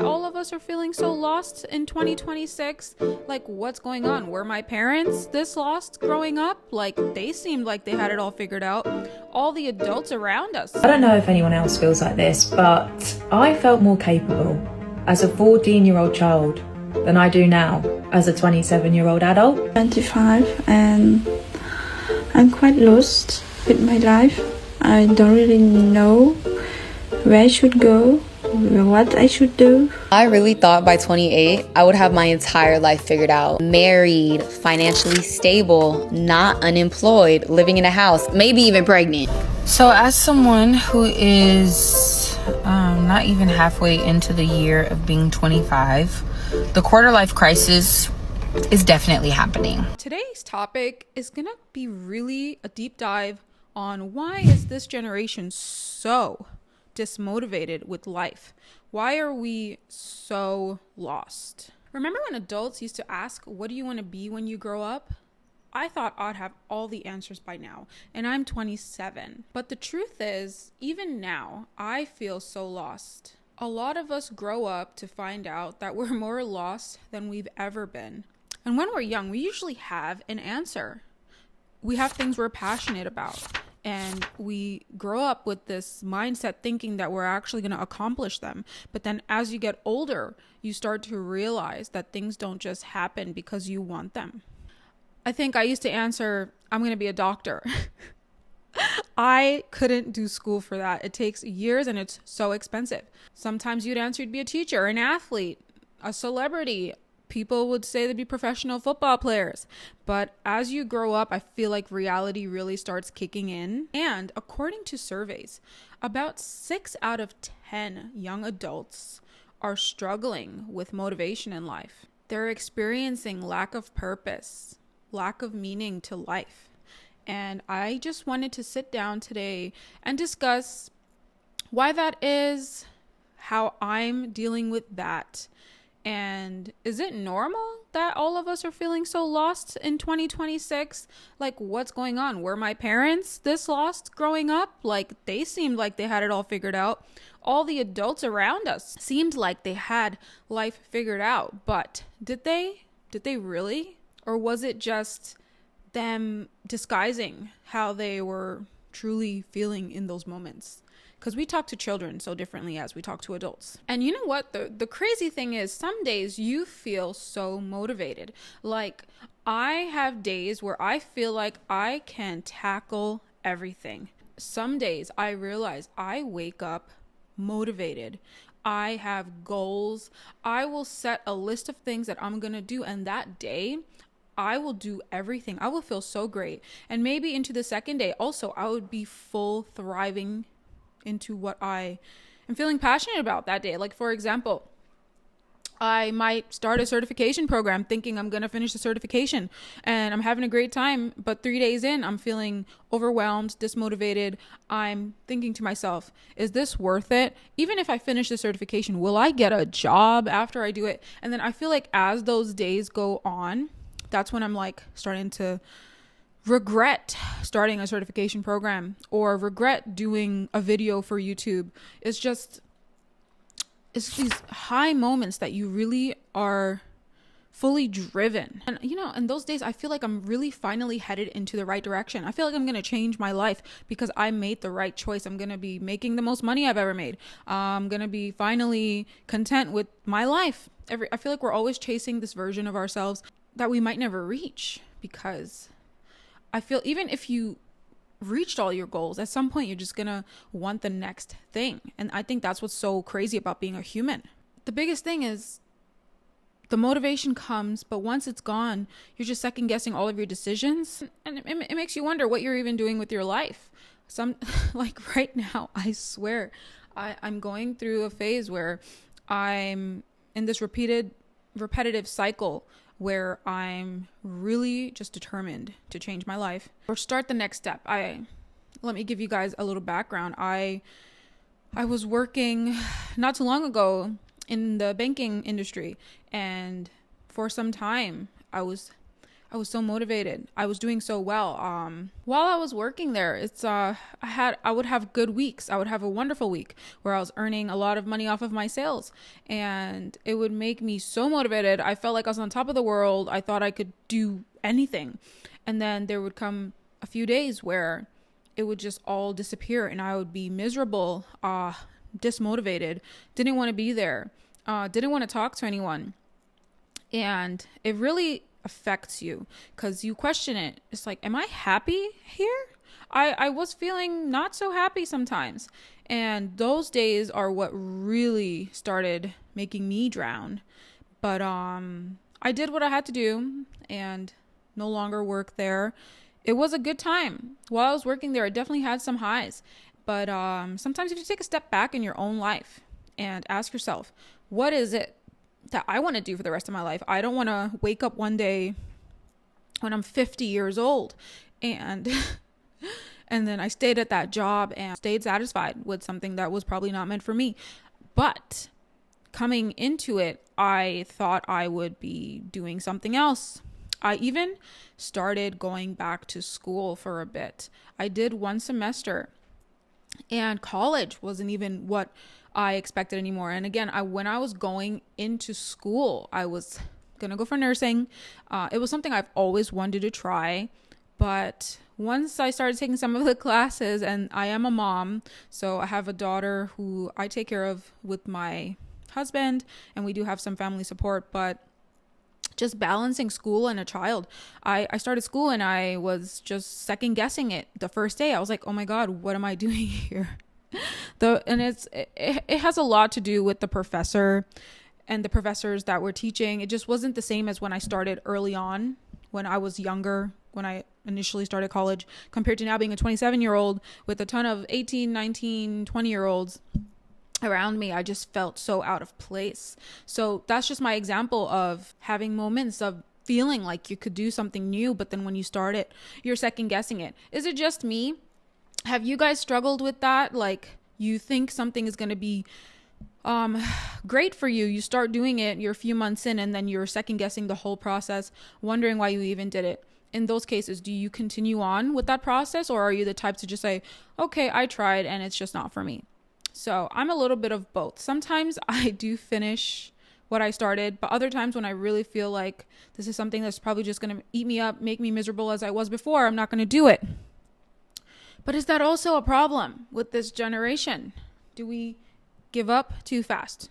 All of us are feeling so lost in 2026. Like, what's going on? Were my parents this lost growing up? Like, they seemed like they had it all figured out. All the adults around us. I don't know if anyone else feels like this, but I felt more capable as a 14-year-old child than I do now as a 27-year-old adult. 25, and I'm quite lost with my life. I don't really know where I should go, what I should do. I really thought by 28, I would have my entire life figured out. Married, financially stable, not unemployed, living in a house, maybe even pregnant. So as someone who is not even halfway into the year of being 25, the quarter life crisis is definitely happening. Today's topic is gonna be really a deep dive on why is this generation so dismotivated with life? Why are we so lost? Remember when adults used to ask, what do you want to be when you grow up? I thought I'd have all the answers by now, and I'm 27. But the truth is, even now, I feel so lost. A lot of us grow up to find out that we're more lost than we've ever been. And when we're young, we usually have an answer. We have things we're passionate about. And we grow up with this mindset thinking that we're actually going to accomplish them. But then as you get older, you start to realize that things don't just happen because you want them. I think I used to answer, I'm going to be a doctor. I couldn't do school for that. It takes years and it's so expensive. Sometimes you'd answer you'd be a teacher, an athlete, a celebrity. People would say they'd be professional football players. But as you grow up, I feel like reality really starts kicking in. And according to surveys, about 6 out of 10 young adults are struggling with motivation in life. They're experiencing lack of purpose, lack of meaning to life. And I just wanted to sit down today and discuss why that is, how I'm dealing with that. And is it normal that all of us are feeling so lost in 2026? Like, what's going on? Were my parents this lost growing up? Like, they seemed like they had it all figured out. All the adults around us seemed like they had life figured out. But did they? Did they really? Or was it just them disguising how they were truly feeling in those moments? Because we talk to children so differently as we talk to adults. And you know what? The crazy thing is, some days you feel so motivated. Like, I have days where I feel like I can tackle everything. Some days I realize I wake up motivated. I have goals. I will set a list of things that I'm going to do. And that day, I will do everything. I will feel so great. And maybe into the second day, also, I would be full thriving into what I am feeling passionate about that day. Like, for example, I might start a certification program thinking I'm going to finish the certification and I'm having a great time. But 3 days in, I'm feeling overwhelmed, dismotivated. I'm thinking to myself, is this worth it? Even if I finish the certification, will I get a job after I do it? And then I feel like as those days go on, that's when I'm like starting to regret starting a certification program or regret doing a video for YouTube. It's these high moments that you really are fully driven. And in those days, I feel like I'm really finally headed into the right direction. I feel like I'm going to change my life because I made the right choice. I'm going to be making the most money I've ever made. I'm going to be finally content with my life. I feel like we're always chasing this version of ourselves that we might never reach, because I feel even if you reached all your goals, at some point you're just gonna want the next thing. And I think that's what's so crazy about being a human. The biggest thing is the motivation comes, but once it's gone, you're just second guessing all of your decisions. And it makes you wonder what you're even doing with your life. Like right now, I swear, I'm going through a phase where I'm in this repetitive cycle where I'm really just determined to change my life or start the next step. Let me give you guys a little background. I was working not too long ago in the banking industry, and for some time I was I was so motivated. I was doing so well. While I was working there, I would have good weeks. I would have a wonderful week where I was earning a lot of money off of my sales, and it would make me so motivated. I felt like I was on top of the world. I thought I could do anything. And then there would come a few days where it would just all disappear and I would be miserable, dismotivated, didn't want to be there, didn't want to talk to anyone. And it really affects you because you question it. It's like, am I happy here? I was feeling not so happy sometimes. And those days are what really started making me drown. But I did what I had to do and no longer work there. It was a good time. While I was working there, I definitely had some highs. But sometimes you have to take a step back in your own life and ask yourself, what is it that I want to do for the rest of my life? I don't want to wake up one day when I'm 50 years old and and then I stayed at that job and stayed satisfied with something that was probably not meant for me. But coming into it, I thought I would be doing something else. I even started going back to school for a bit. I did one semester, and college wasn't even what I expected anymore. And again, when I was going into school, I was going to go for nursing. It was something I've always wanted to try. But once I started taking some of the classes, and I am a mom, so I have a daughter who I take care of with my husband, and we do have some family support, but just balancing school and a child. I started school and I was just second guessing it. The first day I was like, oh my God, what am I doing here? It has a lot to do with the professor and the professors that were teaching. It just wasn't the same as when I started early on, when I was younger, when I initially started college, compared to now being a 27-year-old with a ton of 18, 19, 20-year-olds around me. I just felt so out of place. So that's just my example of having moments of feeling like you could do something new, but then when you start it, you're second guessing it. Is it just me? Have you guys struggled with that? Like, you think something is going to be great for you. You start doing it, you're a few months in, and then you're second guessing the whole process, wondering why you even did it. In those cases, do you continue on with that process, or are you the type to just say, okay, I tried and it's just not for me? So I'm a little bit of both. Sometimes I do finish what I started, but other times when I really feel like this is something that's probably just going to eat me up, make me miserable as I was before, I'm not going to do it. But is that also a problem with this generation? Do we give up too fast?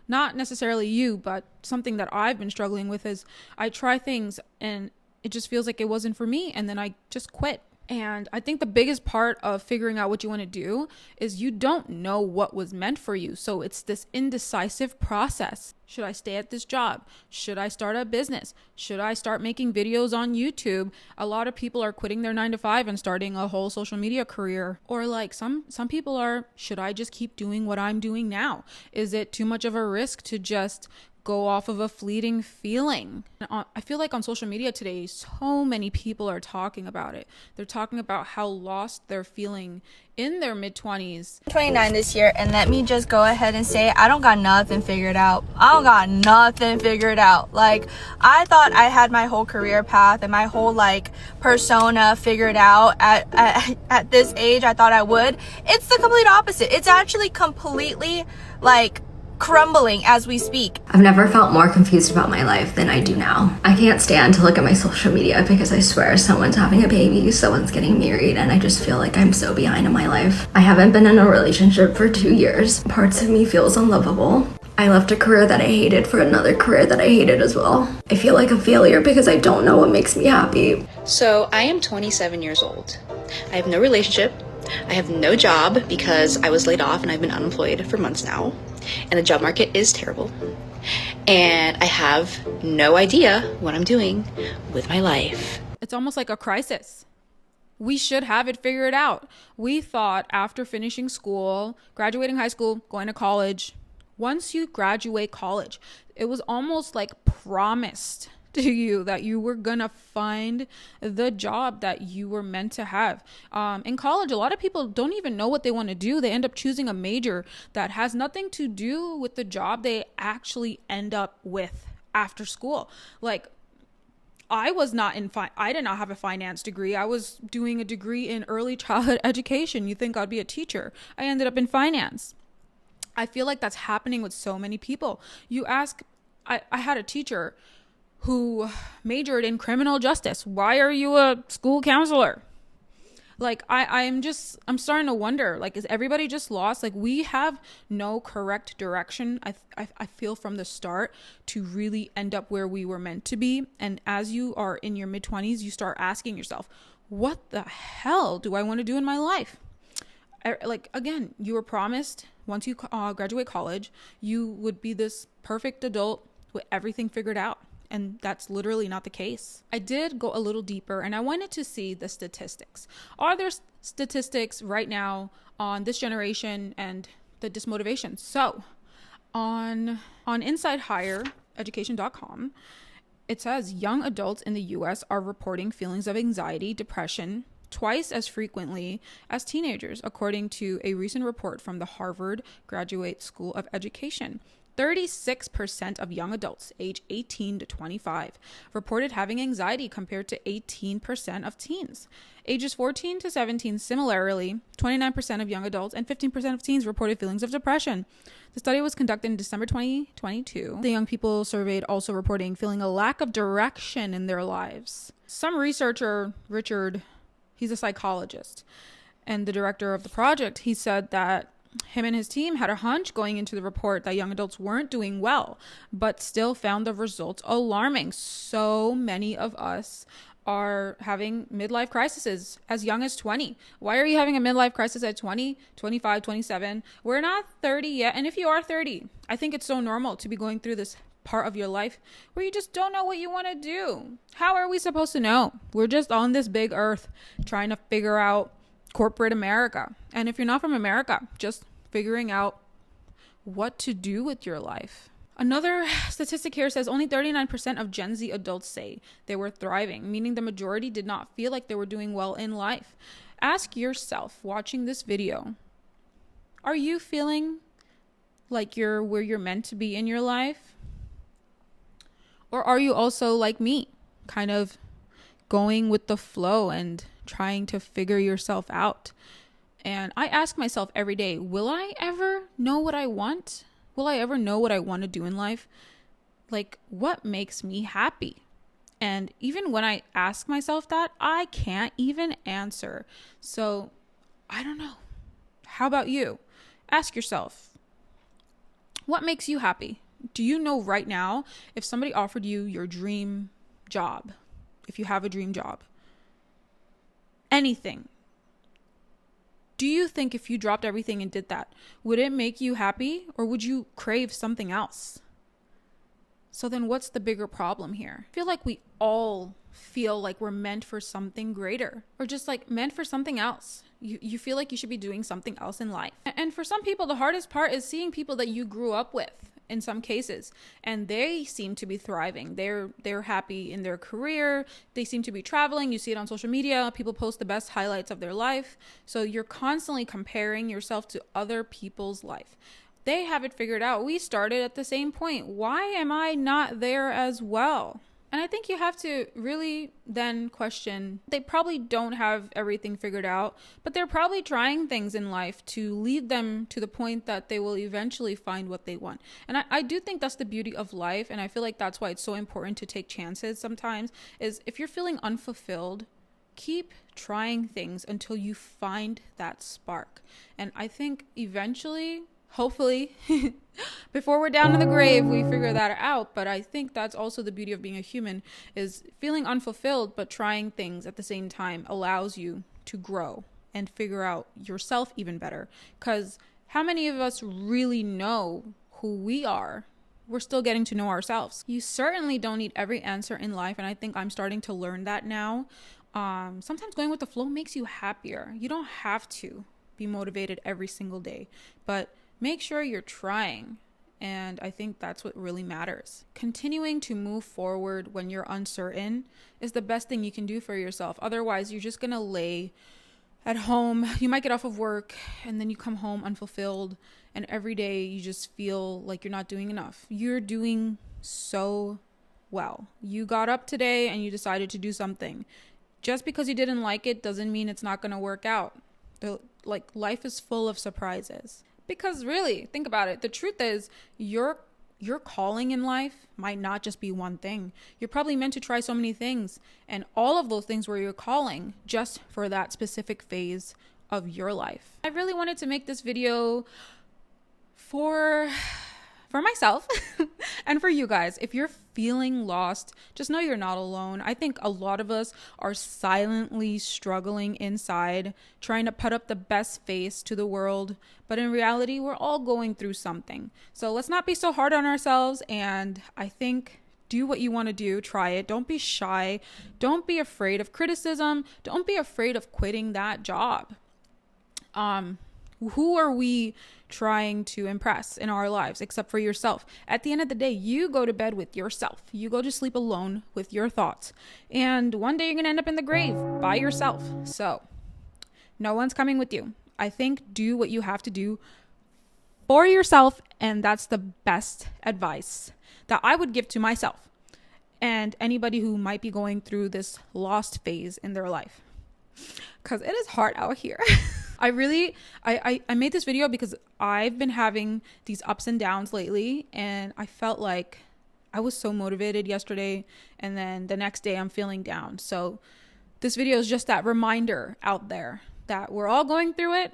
Not necessarily you, but something that I've been struggling with is I try things and it just feels like it wasn't for me, and then I just quit. And I think the biggest part of figuring out what you want to do is you don't know what was meant for you. So it's this indecisive process. Should I stay at this job? Should I start a business? Should I start making videos on YouTube? A lot of people are quitting their 9-to-5 and starting a whole social media career. Or like some people are, should I just keep doing what I'm doing now? Is it too much of a risk to just go off of a fleeting feeling? I feel like on social media today, so many people are talking about it. They're talking about how lost they're feeling in their mid-20s. 29 this year, and let me just go ahead and say I don't got nothing figured out. I don't got nothing figured out. Like, I thought I had my whole career path and my whole like persona figured out at this age. I thought I would. It's the complete opposite. It's actually completely like crumbling as we speak. I've never felt more confused about my life than I do now. I can't stand to look at my social media because I swear someone's having a baby, someone's getting married, and I just feel like I'm so behind in my life. I haven't been in a relationship for 2 years. Parts of me feels unlovable. I left a career that I hated for another career that I hated as well. I feel like a failure because I don't know what makes me happy. So I am 27 years old. I have no relationship. I have no job because I was laid off and I've been unemployed for months now. And the job market is terrible. And I have no idea what I'm doing with my life. It's almost like a crisis. We should have it figured out. We thought after finishing school, graduating high school, going to college, once you graduate college, it was almost like promised to you that you were gonna find the job that you were meant to have. In college, a lot of people don't even know what they want to do. They end up choosing a major that has nothing to do with the job they actually end up with after school. Like, I was not I did not have a finance degree. I was doing a degree in early childhood education. You think I'd be a teacher? I ended up in finance. I feel like that's happening with so many people. You ask, I had a teacher who majored in criminal justice. Why are you a school counselor? Like, I'm starting to wonder, like, is everybody just lost? Like, we have no correct direction, I feel, from the start to really end up where we were meant to be. And as you are in your mid-20s, you start asking yourself, what the hell do I want to do in my life? Like, again, you were promised once you graduate college, you would be this perfect adult with everything figured out. And that's literally not the case. I did go a little deeper and I wanted to see the statistics. Are there statistics right now on this generation and the dismotivation? So on Inside Higher Education.com, it says young adults in the US are reporting feelings of anxiety, depression twice as frequently as teenagers, according to a recent report from the Harvard Graduate School of Education. 36% of young adults age 18 to 25 reported having anxiety compared to 18% of teens. Ages 14 to 17, similarly, 29% of young adults and 15% of teens reported feelings of depression. The study was conducted in December 2022. The young people surveyed also reporting feeling a lack of direction in their lives. Some researcher, Richard, he's a psychologist and the director of the project, he said that him and his team had a hunch going into the report that young adults weren't doing well, but still found the results alarming. So many of us are having midlife crises as young as 20. Why are you having a midlife crisis at 20, 25, 27? We're not 30 yet. And if you are 30, I think it's so normal to be going through this part of your life where you just don't know what you want to do. How are we supposed to know? We're just on this big earth trying to figure out corporate America. And if you're not from America, just figuring out what to do with your life. Another statistic here says only 39% of Gen Z adults say they were thriving, meaning the majority did not feel like they were doing well in life. Ask yourself, watching this video, are you feeling like you're where you're meant to be in your life? Or are you also like me, kind of going with the flow and trying to figure yourself out? And I ask myself every day, will I ever know what I want? Will I ever know what I want to do in life? Like, what makes me happy? And even when I ask myself that, I can't even answer. So I don't know. How about you? Ask yourself, what makes you happy? Do you know right now if somebody offered you your dream job, if you have a dream job, anything, do you think if you dropped everything and did that, would it make you happy or would you crave something else? So then what's the bigger problem here? I feel like we all feel like we're meant for something greater or just like meant for something else. You feel like you should be doing something else in life. And for some people, the hardest part is seeing people that you grew up with in some cases, and they seem to be thriving. They're happy in their career. They seem to be traveling. You see it on social media. People post the best highlights of their life. So you're constantly comparing yourself to other people's life. They have it figured out. We started at the same point. Why am I not there as well? And I think you have to really then question, they probably don't have everything figured out, but they're probably trying things in life to lead them to the point that they will eventually find what they want. And I do think that's the beauty of life. And I feel like that's why it's so important to take chances sometimes, is if you're feeling unfulfilled, keep trying things until you find that spark. And I think eventually, hopefully, before we're down in the grave, we figure that out. But I think that's also the beauty of being a human, is feeling unfulfilled, but trying things at the same time allows you to grow and figure out yourself even better. Because how many of us really know who we are? We're still getting to know ourselves. You certainly don't need every answer in life. And I think I'm starting to learn that now. Sometimes going with the flow makes you happier. You don't have to be motivated every single day, but make sure you're trying. And I think that's what really matters. Continuing to move forward when you're uncertain is the best thing you can do for yourself. Otherwise, you're just going to lay at home. You might get off of work and then you come home unfulfilled. And every day you just feel like you're not doing enough. You're doing so well. You got up today and you decided to do something. Just because you didn't like it doesn't mean it's not going to work out. Like, life is full of surprises. Because really, think about it. The truth is, your calling in life might not just be one thing. You're probably meant to try so many things, and all of those things were your calling just for that specific phase of your life. I really wanted to make this video for myself and for you guys. If you're feeling lost, just know you're not alone. I think a lot of us are silently struggling inside, trying to put up the best face to the world, but in reality, we're all going through something. So let's not be so hard on ourselves, and I think do what you want to do. Try it. Don't be shy. Don't be afraid of criticism. Don't be afraid of quitting that job. Who are we trying to impress in our lives except for yourself? At the end of the day, you go to bed with yourself. You go to sleep alone with your thoughts. And one day you're going to end up in the grave by yourself. So no one's coming with you. I think do what you have to do for yourself. And that's the best advice that I would give to myself and anybody who might be going through this lost phase in their life. Because it is hard out here. I made this video because I've been having these ups and downs lately, and I felt like I was so motivated yesterday, and then the next day I'm feeling down. So this video is just that reminder out there that we're all going through it,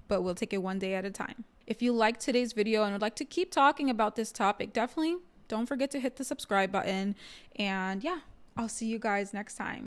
but we'll take it one day at a time. If you liked today's video and would like to keep talking about this topic, definitely don't forget to hit the subscribe button. And yeah, I'll see you guys next time.